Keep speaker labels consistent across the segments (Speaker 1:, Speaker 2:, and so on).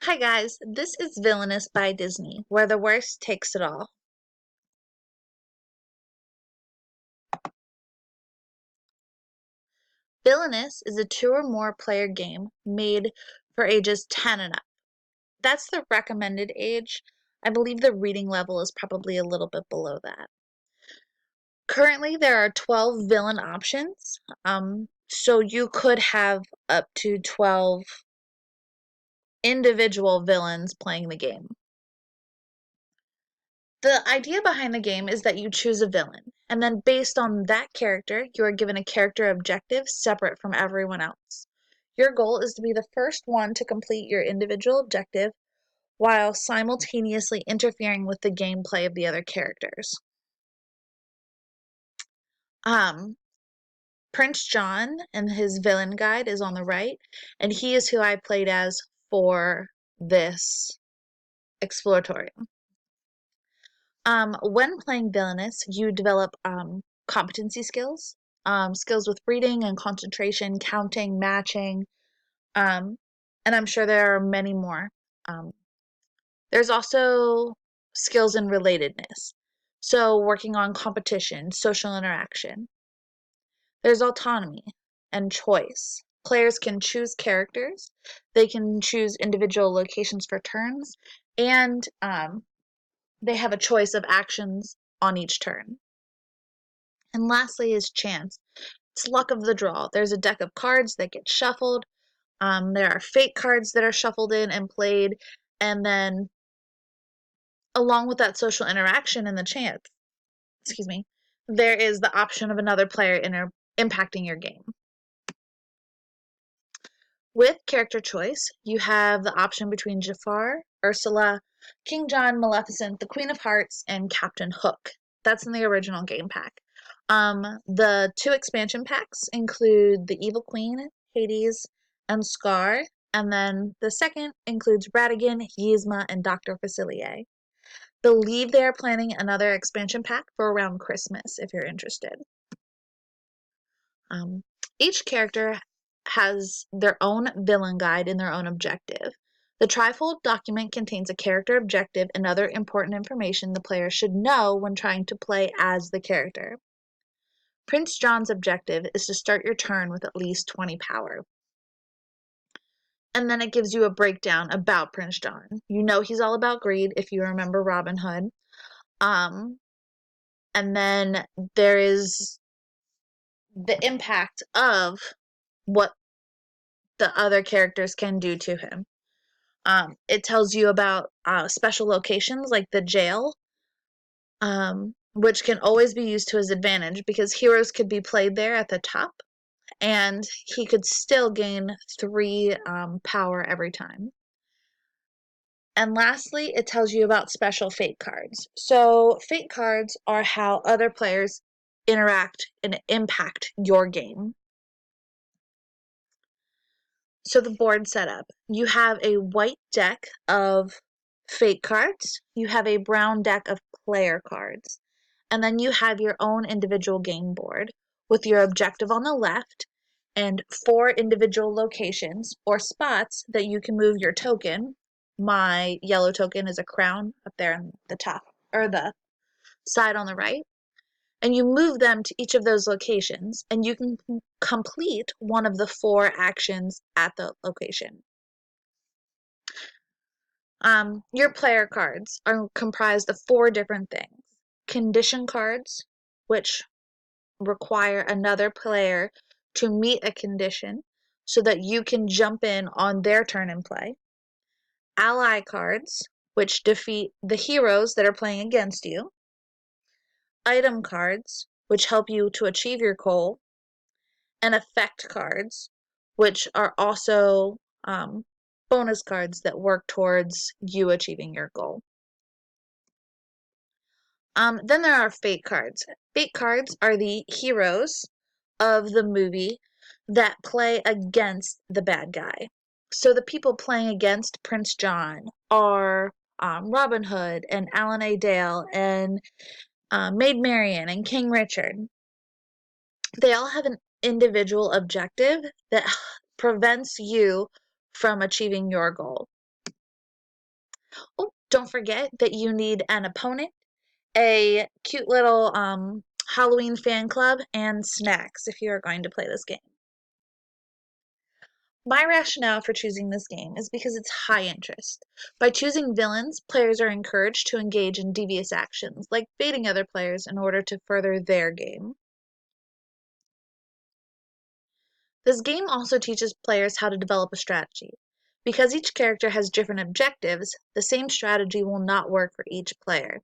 Speaker 1: Hi guys, this is Villainous by Disney, where the worst takes it all. Villainous is a 2 or more player game made for ages 10 and up. That's the recommended age. I believe the reading level is probably a little bit below that. Currently, there are 12 villain options, so you could have up to 12 individual villains playing the game. The idea behind the game is that you choose a villain, and then based on that character, you are given a character objective separate from everyone else. Your goal is to be the first one to complete your individual objective while simultaneously interfering with the gameplay of the other characters. Prince John and his villain guide is on the right, and he is who I played as for this exploratorium. When playing Villainous, you develop competency skills, skills with reading and concentration, counting, matching, and I'm sure there are many more. There's also skills in relatedness, so working on competition, social interaction. There's autonomy and choice. Players can choose characters, they can choose individual locations for turns, and they have a choice of actions on each turn. And lastly is chance. It's luck of the draw. There's a deck of cards that get shuffled. There are fate cards that are shuffled in and played. And then along with that social interaction and the chance, there is the option of another player impacting your game. With character choice, you have the option between Jafar, Ursula, King John, Maleficent, the Queen of Hearts, and Captain Hook. That's in the original game pack. The 2 expansion packs include the Evil Queen, Hades, and Scar, and then the second includes Ratigan, Yzma, and Dr. Facilier. Believe they are planning another expansion pack for around Christmas if you're interested. Each character has their own villain guide and their own objective. The trifold document contains a character objective and other important information the player should know when trying to play as the character. Prince John's objective is to start your turn with at least 20 power. And then it gives you a breakdown about Prince John. You know he's all about greed if you remember Robin Hood. And then there is the impact of what the other characters can do to him. It tells you about special locations like the jail, which can always be used to his advantage because heroes could be played there at the top, and he could still gain 3 power every time. And lastly, it tells you about special fate cards. So fate cards are how other players interact and impact your game. So the board setup, you have a white deck of fate cards, you have a brown deck of player cards, and then you have your own individual game board with your objective on the left and 4 individual locations or spots that you can move your token. My yellow token is a crown up there on the top, or the side on the right. And you move them to each of those locations, and you can complete one of the 4 actions at the location. Your player cards are comprised of 4 different things. Condition cards, which require another player to meet a condition so that you can jump in on their turn and play. Ally cards, which defeat the heroes that are playing against you. Item cards, which help you to achieve your goal. And effect cards, which are also bonus cards that work towards you achieving your goal. Then there are fate cards. Fate cards are the heroes of the movie that play against the bad guy. So the people playing against Prince John are Robin Hood and Alan A. Dale and Maid Marian and King Richard. They all have an individual objective that prevents you from achieving your goal. Oh, don't forget that you need an opponent, a cute little Halloween fan club, and snacks if you are going to play this game. My rationale for choosing this game is because it's high interest. By choosing villains, players are encouraged to engage in devious actions, like baiting other players in order to further their game. This game also teaches players how to develop a strategy. Because each character has different objectives, the same strategy will not work for each player.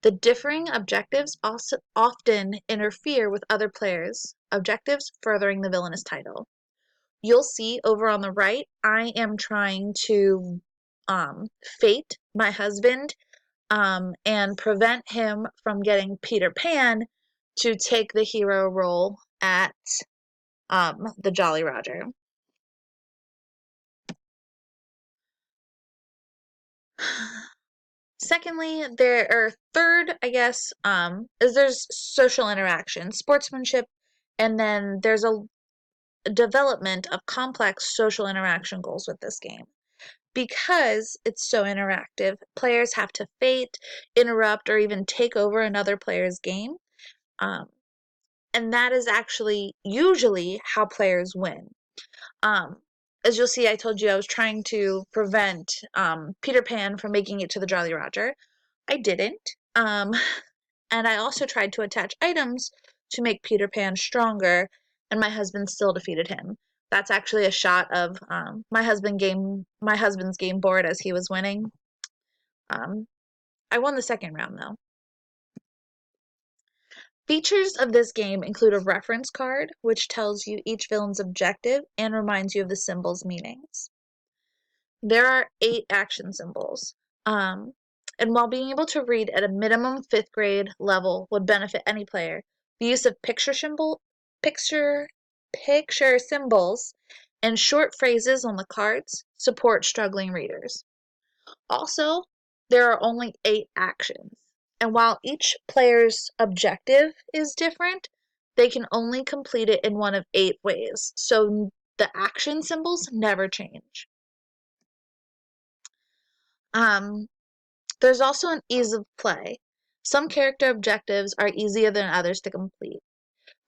Speaker 1: The differing objectives also often interfere with other players' objectives, furthering the villainous title. You'll see over on the right, I am trying to fate my husband and prevent him from getting Peter Pan to take the hero role at the Jolly Roger. Secondly, third, I guess, is there's social interaction, sportsmanship, and then there's a development of complex social interaction goals with this game. Because it's so interactive, players have to fate, interrupt, or even take over another player's game. Um, and that is actually usually how players win. Um, as you'll see, I told you I was trying to prevent Peter Pan from making it to the Jolly Roger. I didn't. And I also tried to attach items to make Peter Pan stronger, and my husband still defeated him. That's actually a shot of my husband's game board as he was winning. I won the second round though. Features of this game include a reference card, which tells you each villain's objective and reminds you of the symbols' meanings. There are 8 action symbols. And while being able to read at a minimum 5th grade level would benefit any player, the use of picture symbols and short phrases on the cards support struggling readers. Also, there are only 8 actions, and while each player's objective is different, they can only complete it in one of 8 ways, so the action symbols never change. There's also an ease of play. Some character objectives are easier than others to complete.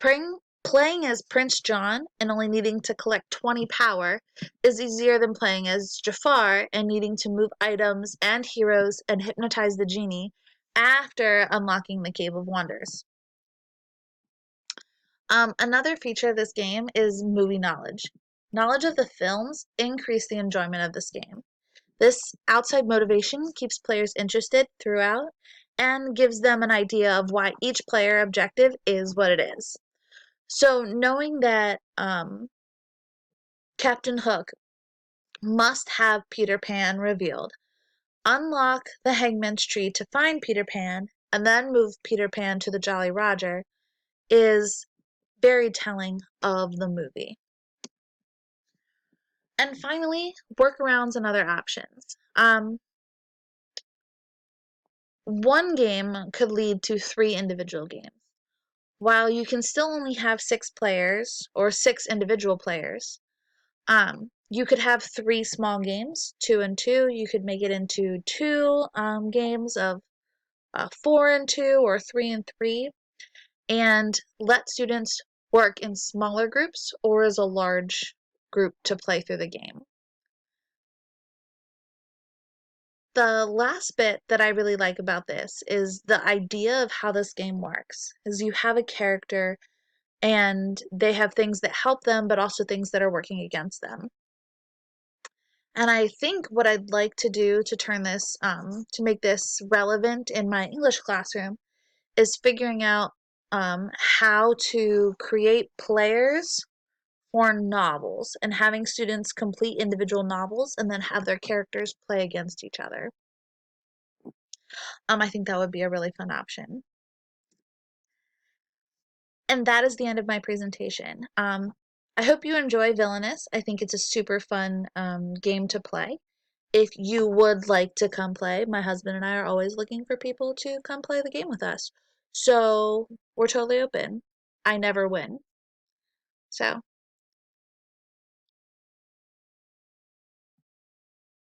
Speaker 1: Playing as Prince John and only needing to collect 20 power is easier than playing as Jafar and needing to move items and heroes and hypnotize the genie after unlocking the Cave of Wonders. Another feature of this game is movie knowledge. Knowledge of the films increase the enjoyment of this game. This outside motivation keeps players interested throughout and gives them an idea of why each player objective is what it is. So knowing that Captain Hook must have Peter Pan revealed, unlock the Hangman's Tree to find Peter Pan, and then move Peter Pan to the Jolly Roger is very telling of the movie. And finally, workarounds and other options. One game could lead to 3 individual games. While you can still only have 6 players or 6 individual players, you could have 3 small games, 2 and 2. You could make it into 2 games of 4 and 2 or 3 and 3, and let students work in smaller groups or as a large group to play through the game. The last bit that I really like about this is the idea of how this game works. Is you have a character and they have things that help them, but also things that are working against them. And I think what I'd like to do to turn this, to make this relevant in my English classroom is figuring out how to create players for novels and having students complete individual novels and then have their characters play against each other. I think that would be a really fun option. And that is the end of my presentation. I hope you enjoy Villainous. I think it's a super fun game to play. If you would like to come play, my husband and I are always looking for people to come play the game with us. So we're totally open. I never win. So